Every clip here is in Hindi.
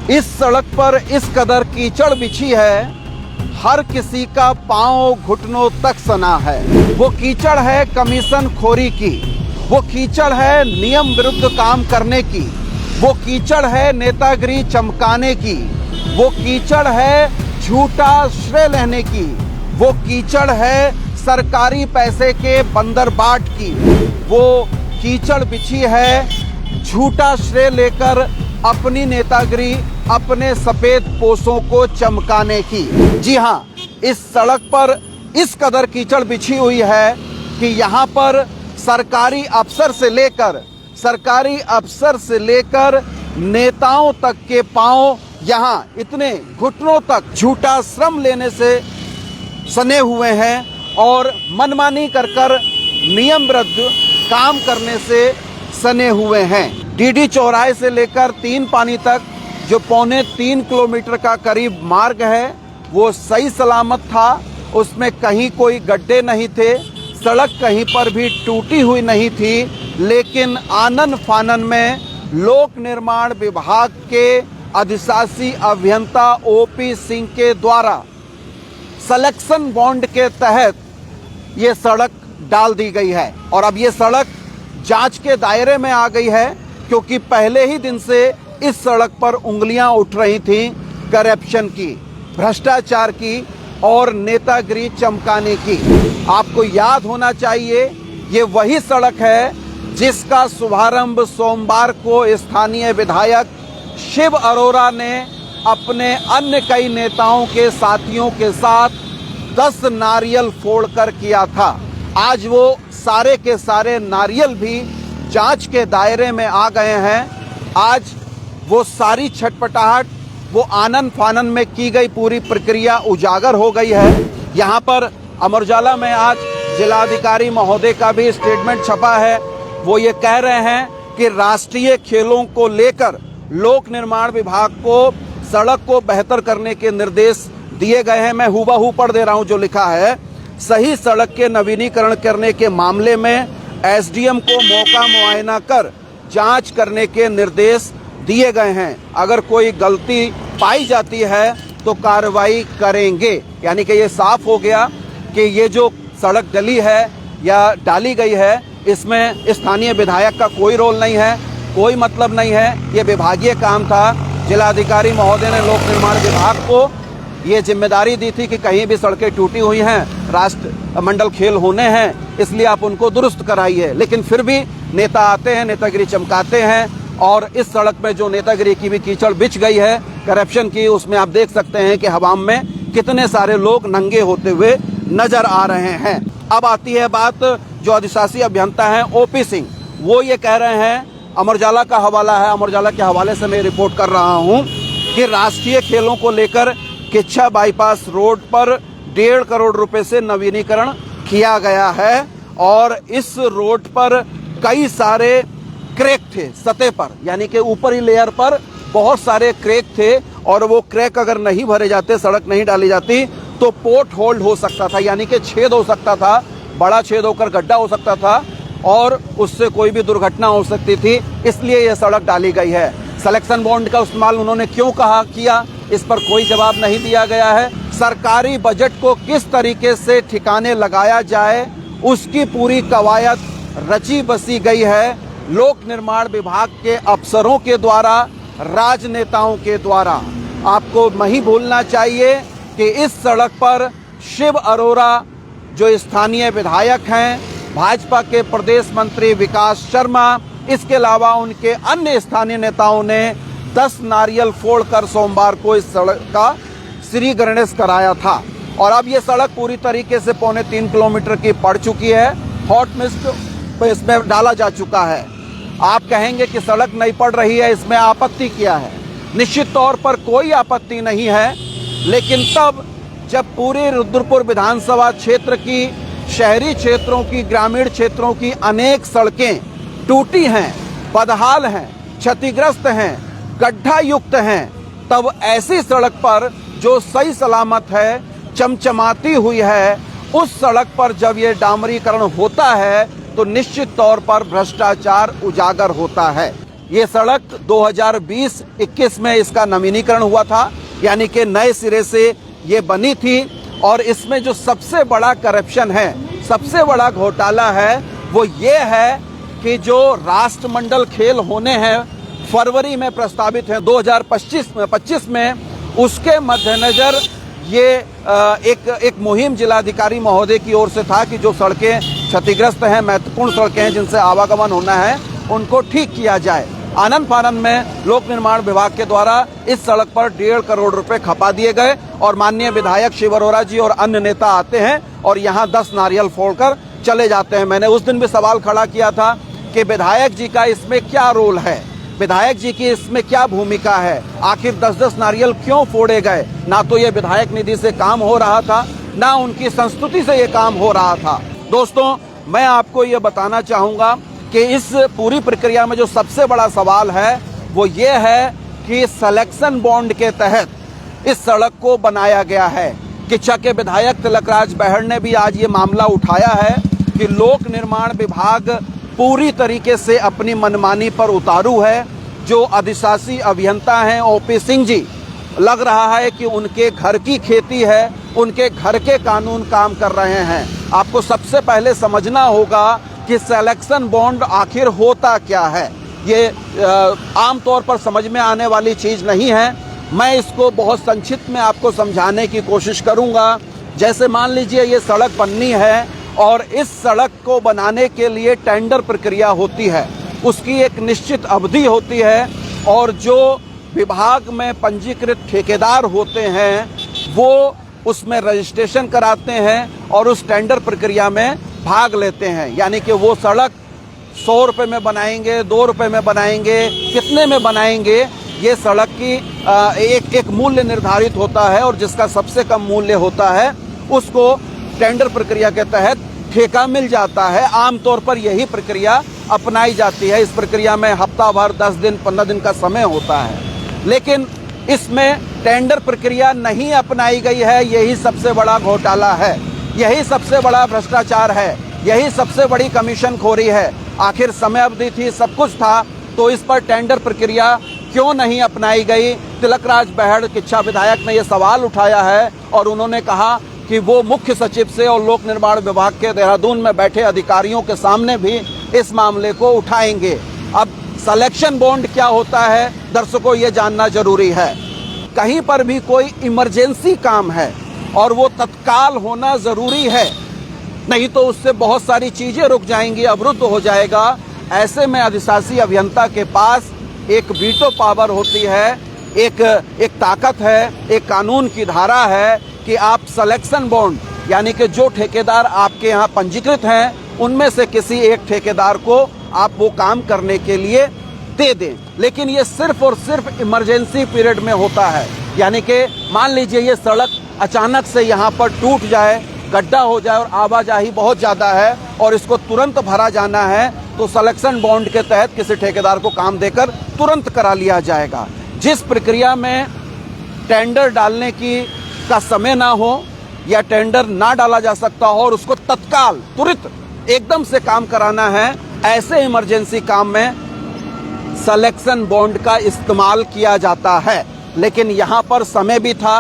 इस सड़क पर इस कदर कीचड़ बिछी है, हर किसी का पांव घुटनों तक सना है। वो कीचड़ है कमीशन खोरी की, वो कीचड़ है नियम विरुद्ध काम करने की, वो कीचड़ है नेतागिरी चमकाने की, वो कीचड़ है झूठा श्रेय लेने की, वो कीचड़ है सरकारी पैसे के बंदरबाट की, वो कीचड़ बिछी है झूठा श्रेय लेकर अपनी नेतागिरी, अपने सफेद पोसों को चमकाने की। जी हाँ, इस सड़क पर इस कदर कीचड़ बिछी हुई है कि यहाँ पर सरकारी अफसर से लेकर नेताओं तक के पांव यहाँ इतने घुटनों तक झूठा श्रम लेने से सने हुए हैं और मनमानी कर नियम विरुद्ध काम करने से सने हुए हैं। डीडी चौराहे से लेकर 3 पानी तक जो 3.25 किलोमीटर का करीब मार्ग है, वो सही सलामत था। उसमें कहीं कोई गड्ढे नहीं थे, सड़क कहीं पर भी टूटी हुई नहीं थी। लेकिन आनन फानन में लोक निर्माण विभाग के अधिशासी अभियंता ओपी सिंह के द्वारा सिलेक्शन बॉन्ड के तहत ये सड़क डाल दी गई है। और अब ये सड़क जांच के दायरे में आ गई है, क्योंकि पहले ही दिन से इस सड़क पर उंगलियां उठ रही थीं करप्शन की, भ्रष्टाचार की और नेतागिरी चमकाने की। आपको याद होना चाहिए, ये वही सड़क है जिसका शुभारंभ सोमवार को स्थानीय विधायक शिव अरोड़ा ने अपने अन्य कई नेताओं के साथियों के साथ 10 नारियल फोड़कर किया था। आज वो सारे के सारे नारियल भी जांच के दायरे में आ गए हैं। आज वो सारी छटपटाहट, वो आनन फानन में की गई पूरी प्रक्रिया उजागर हो गई है। यहाँ पर अमर उजाला में आज जिलाधिकारी महोदय का भी स्टेटमेंट छपा है। वो ये कह रहे हैं कि राष्ट्रीय खेलों को लेकर लोक निर्माण विभाग को सड़क को बेहतर करने के निर्देश दिए गए हैं। मैं हूबहू पढ़ दे रहा हूं जो लिखा है। सही सड़क के नवीनीकरण करने के मामले में एसडीएम को मौका मुआयना कर जांच करने के निर्देश दिए गए हैं। अगर कोई गलती पाई जाती है तो कार्रवाई करेंगे। यानी कि ये साफ हो गया कि ये जो सड़क डली है या डाली गई है, इसमें स्थानीय विधायक का कोई रोल नहीं है, कोई मतलब नहीं है। ये विभागीय काम था। जिलाधिकारी महोदय ने लोक निर्माण विभाग को ये जिम्मेदारी दी थी कि कहीं भी सड़कें टूटी हुई हैं, राष्ट्रमंडल खेल होने हैं, इसलिए आप उनको दुरुस्त कराइए। लेकिन फिर भी नेता आते हैं, नेतागिरी चमकाते हैं। और इस सड़क में जो नेतागिरी की भी कीचड़ बिछ गई है करप्शन की, उसमें आप देख सकते हैं कि हवाम में कितने सारे लोग नंगे होते हुए नजर आ रहे हैं। अब आती है बात जो अधिशासी अभियंता हैं ओपी सिंह, वो ये कह रहे हैं, अमर उजाला का हवाला है, अमर उजाला के हवाले से मैं रिपोर्ट कर रहा हूं कि राष्ट्रीय खेलों को लेकर किच्छा बाईपास रोड पर 1.5 करोड़ रुपए से नवीनीकरण किया गया है। और इस रोड पर कई सारे क्रैक थे सतह पर, यानी कि ऊपरी लेयर पर बहुत सारे क्रैक थे। और वो क्रैक अगर नहीं भरे जाते, सड़क नहीं डाली जाती, तो पोर्ट होल्ड हो सकता था, यानी कि छेद हो सकता था, बड़ा छेद होकर गड्ढा हो सकता था और उससे कोई भी दुर्घटना हो सकती थी। इसलिए यह सड़क डाली गई है। सिलेक्शन बॉन्ड का इस्तेमाल उन्होंने क्यों किया, इस पर कोई जवाब नहीं दिया गया है। सरकारी बजट को किस तरीके से ठिकाने लगाया जाए, उसकी पूरी कवायद रची बसी गई है लोक निर्माण विभाग के अफसरों के द्वारा, राजनेताओं के द्वारा। आपको नहीं भूलना चाहिए कि इस सड़क पर शिव अरोड़ा जो स्थानीय विधायक हैं, भाजपा के प्रदेश मंत्री विकास शर्मा, इसके अलावा उनके अन्य स्थानीय नेताओं ने 10 नारियल फोड़कर सोमवार को इस सड़क का श्री गणेश कराया था। और अब ये सड़क पूरी तरीके से 3.25 किलोमीटर की पड़ चुकी है। हॉट मिक्स इसमें डाला जा चुका है। आप कहेंगे कि सड़क नहीं पड़ रही है, इसमें आपत्ति क्या है? निश्चित तौर पर कोई आपत्ति नहीं है। लेकिन तब जब पूरे रुद्रपुर विधानसभा क्षेत्र की, शहरी क्षेत्रों की, ग्रामीण क्षेत्रों की अनेक सड़कें टूटी हैं, बदहाल हैं, क्षतिग्रस्त हैं, गड्ढा युक्त हैं, तब ऐसी सड़क पर जो सही सलामत है, चमचमाती हुई है, उस सड़क पर जब ये डामरीकरण होता है तो निश्चित तौर पर भ्रष्टाचार उजागर होता है। ये सड़क 2020-21 में इसका नवीनीकरण हुआ था, यानी कि नए सिरे से ये बनी थी। और इसमें जो सबसे बड़ा करप्शन है, सबसे बड़ा घोटाला है, वो ये है कि जो राष्ट्रमंडल खेल होने हैं फरवरी में प्रस्तावित हैं 2025 में, उसके मद्देनजर ये एक मुहिम जिलाधिकारी महोदय की ओर से था कि जो सड़कें क्षतिग्रस्त हैं, महत्वपूर्ण सड़कें हैं जिनसे आवागमन होना है, उनको ठीक किया जाए। आनंद फानंद में लोक निर्माण विभाग के द्वारा इस सड़क पर 1.5 करोड़ रुपए खपा दिए गए और माननीय विधायक शिव अरोड़ा जी और अन्य नेता आते हैं और यहाँ 10 नारियल फोड़कर चले जाते हैं। मैंने उस दिन भी सवाल खड़ा किया था कि विधायक जी का इसमें क्या रोल है, विधायक जी की इसमें क्या भूमिका है, आखिर 10-10 नारियल क्यों फोड़े गए? ना तो ये विधायक निधि से काम हो रहा था, ना उनकी संस्तुति से ये काम हो रहा था। दोस्तों, मैं आपको ये बताना चाहूंगा कि इस पूरी प्रक्रिया में जो सबसे बड़ा सवाल है वो ये है कि सिलेक्शन बॉन्ड के तहत इस सड़क को बनाया गया है। किच्छा के विधायक तिलकराज बहड़ ने भी आज ये मामला उठाया है कि लोक निर्माण विभाग पूरी तरीके से अपनी मनमानी पर उतारू है। जो अधिशासी अभियंता हैं ओपी सिंह जी, लग रहा है कि उनके घर की खेती है, उनके घर के कानून काम कर रहे हैं। आपको सबसे पहले समझना होगा कि सिलेक्शन बॉन्ड आखिर होता क्या है। ये आमतौर पर समझ में आने वाली चीज नहीं है। मैं इसको बहुत संक्षिप्त में आपको समझाने की कोशिश करूंगा। जैसे मान लीजिए ये सड़क बननी है और इस सड़क को बनाने के लिए टेंडर प्रक्रिया होती है, उसकी एक निश्चित अवधि होती है और जो विभाग में पंजीकृत ठेकेदार होते हैं वो उसमें रजिस्ट्रेशन कराते हैं और उस टेंडर प्रक्रिया में भाग लेते हैं। यानी कि वो सड़क 100 रुपए में बनाएंगे, 2 रुपए में बनाएंगे, कितने में बनाएंगे, ये सड़क की एक मूल्य निर्धारित होता है और जिसका सबसे कम मूल्य होता है उसको टेंडर प्रक्रिया के तहत ठेका मिल जाता है। आमतौर पर यही प्रक्रिया अपनाई जाती है। इस प्रक्रिया में हफ्ता भर, 10 दिन, 15 दिन का समय होता है, लेकिन इसमें टेंडर प्रक्रिया नहीं अपनाई गई है। यही सबसे बड़ा घोटाला है, यही सबसे बड़ा भ्रष्टाचार है, यही सबसे बड़ी कमीशनखोरी है। आखिर समय अवधि थी, सब कुछ था, तो इस पर टेंडर प्रक्रिया क्यों नहीं अपनाई गई? तिलकराज बहड़ किच्छा विधायक ने यह सवाल उठाया है और उन्होंने कहा कि वो मुख्य सचिव से और लोक निर्माण विभाग के देहरादून में बैठे अधिकारियों के सामने भी इस मामले को उठाएंगे। अब सिलेक्शन बॉन्ड क्या होता है, दर्शकों ये जानना जरूरी है। कहीं पर भी कोई इमरजेंसी काम है और वो तत्काल होना जरूरी है, नहीं तो उससे बहुत सारी चीजें रुक जाएंगी, अवरुद्ध हो जाएगा। ऐसे में अधिशासी अभियंता के पास एक वीटो पावर होती है, एक ताकत है, एक कानून की धारा है कि आप सिलेक्शन बॉन्ड यानी कि जो ठेकेदार आपके यहाँ पंजीकृत हैं उनमें से किसी एक ठेकेदार को आप वो काम करने के लिए दे दें। लेकिन ये सिर्फ और सिर्फ इमरजेंसी पीरियड में होता है। यानी कि मान लीजिए ये सड़क अचानक से यहाँ पर टूट जाए, गड्ढा हो जाए और आवाजाही बहुत ज़्यादा है और इसको तुरंत भरा जाना है, तो सिलेक्शन बॉन्ड के तहत किसी ठेकेदार को काम देकर तुरंत करा लिया जाएगा। जिस प्रक्रिया में टेंडर डालने का समय ना हो या टेंडर ना डाला जा सकता हो और उसको तत्काल तुरंत एकदम से काम कराना है, ऐसे इमरजेंसी काम में सिलेक्शन बॉन्ड का इस्तेमाल किया जाता है। लेकिन यहाँ पर समय भी था,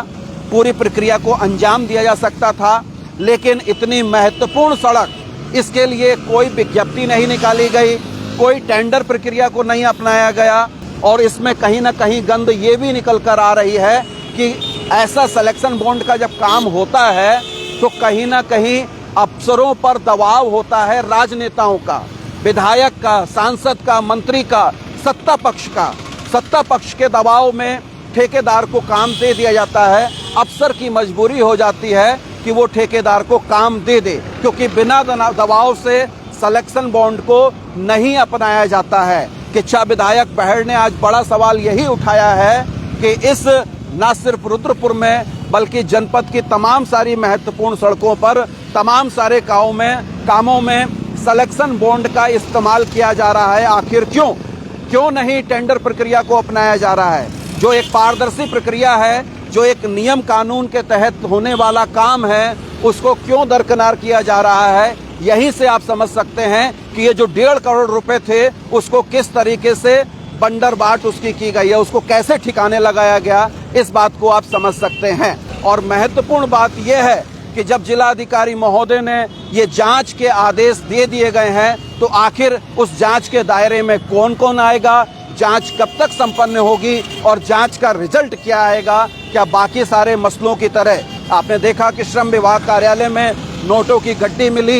पूरी प्रक्रिया को अंजाम दिया जा सकता था, लेकिन इतनी महत्वपूर्ण सड़क, इसके लिए कोई विज्ञप्ति नहीं निकाली गई, कोई टेंडर प्रक्रिया को नहीं अपनाया गया और इसमें कहीं ना कहीं गंध ये भी निकल कर आ रही है कि ऐसा सिलेक्शन बॉन्ड का जब काम होता है तो कहीं ना कहीं अफसरों पर दबाव होता है, राजनेताओं का, विधायक का, सांसद का, मंत्री का, सत्ता पक्ष का। सत्ता पक्ष के दबाव में ठेकेदार को काम दे दिया जाता है। अफसर की मजबूरी हो जाती है कि वो ठेकेदार को काम दे दे, क्योंकि बिना दबाव से सिलेक्शन बॉन्ड को नहीं अपनाया जाता है। किच्छा विधायक बहड़ ने आज बड़ा सवाल यही उठाया है कि इस न सिर्फ रुद्रपुर में बल्कि जनपद की तमाम सारी महत्वपूर्ण सड़कों पर, तमाम सारे कामों में सिलेक्शन बॉन्ड का इस्तेमाल किया जा रहा है। आखिर क्यों नहीं टेंडर प्रक्रिया को अपनाया जा रहा है, जो एक पारदर्शी प्रक्रिया है, जो एक नियम कानून के तहत होने वाला काम है, उसको क्यों दरकिनार किया जा रहा है? यहीं से आप समझ सकते हैं कि ये जो 1.5 करोड़ रुपए थे उसको किस तरीके से बंदरबाट उसकी की गई है, उसको कैसे ठिकाने लगाया गया, इस बात को आप समझ सकते हैं। और महत्वपूर्ण बात यह है कि जब जिलाधिकारी महोदय ने ये जांच के आदेश दे दिए गए हैं, तो आखिर उस जांच के दायरे में कौन कौन आएगा, जांच कब तक संपन्न होगी और जांच का रिजल्ट क्या आएगा। क्या बाकी सारे मसलों की तरह आपने देखा कि श्रम विभाग कार्यालय में नोटों की गड्डी मिली,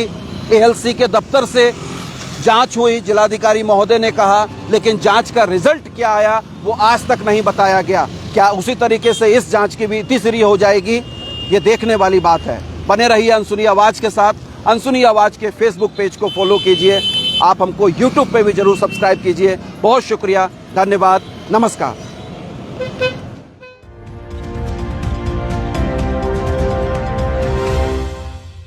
एएलसी के दफ्तर से जांच हुई, जिलाधिकारी महोदय ने कहा, लेकिन जांच का रिजल्ट क्या आया वो आज तक नहीं बताया गया। क्या उसी तरीके से इस जांच की भी तीसरी हो जाएगी, ये देखने वाली बात है। बने रहिए अनसुनी आवाज के साथ। अनसुनी आवाज के फेसबुक पेज को फॉलो कीजिए, आप हमको यूट्यूब पे भी जरूर सब्सक्राइब कीजिए। बहुत शुक्रिया, धन्यवाद, नमस्कार।